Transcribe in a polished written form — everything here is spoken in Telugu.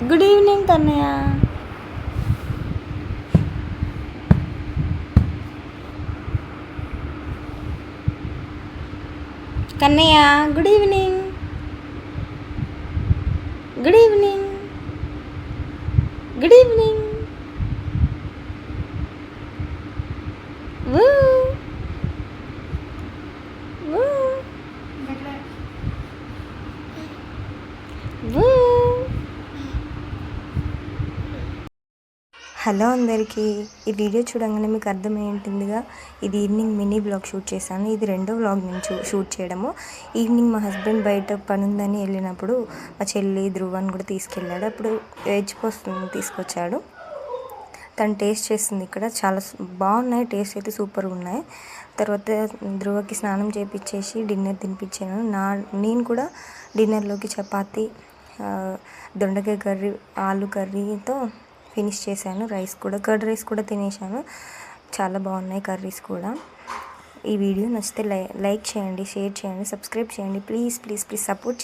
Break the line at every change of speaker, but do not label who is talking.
Good evening Kannayya. Kannayya good evening. Good evening. Good evening. Hello అందరికీ. ఈ వీడియో చూడంగానే మీకు అర్థమైంటుందిగా, ఇది ఈవినింగ్ మినీ బ్లాగ్ షూట్ చేశాను. ఇది రెండో వ్లాగ్ నేను షూట్ చేయడము. ఈవినింగ్ మా హస్బెండ్ బయట పని ఉందని వెళ్ళినప్పుడు మా చెల్లి ధ్రువాన్ని కూడా తీసుకెళ్ళాడు. అప్పుడు వెజ్ పోస్ట్ తీసుకొచ్చాడు. తను టేస్ట్ చేస్తుంది. ఇక్కడ చాలా బాగున్నాయి, టేస్ట్ అయితే సూపర్గా ఉన్నాయి. తర్వాత ధ్రువకి స్నానం చేయించేసి డిన్నర్ తినిపించాను. నేను కూడా డిన్నర్లోకి చపాతి, దొండకాయ కర్రీ, ఆలు కర్రీతో ఫినిష్ చేశాను. రైస్ కూడా, కర్డ్ రైస్ కూడా తినేసాను. చాలా బాగున్నాయి కర్రీస్ కూడా. ఈ వీడియో నచ్చితే లైక్ చేయండి, షేర్ చేయండి, సబ్స్క్రైబ్ చేయండి. ప్లీజ్ ప్లీజ్ ప్లీజ్ సపోర్ట్ చేయండి.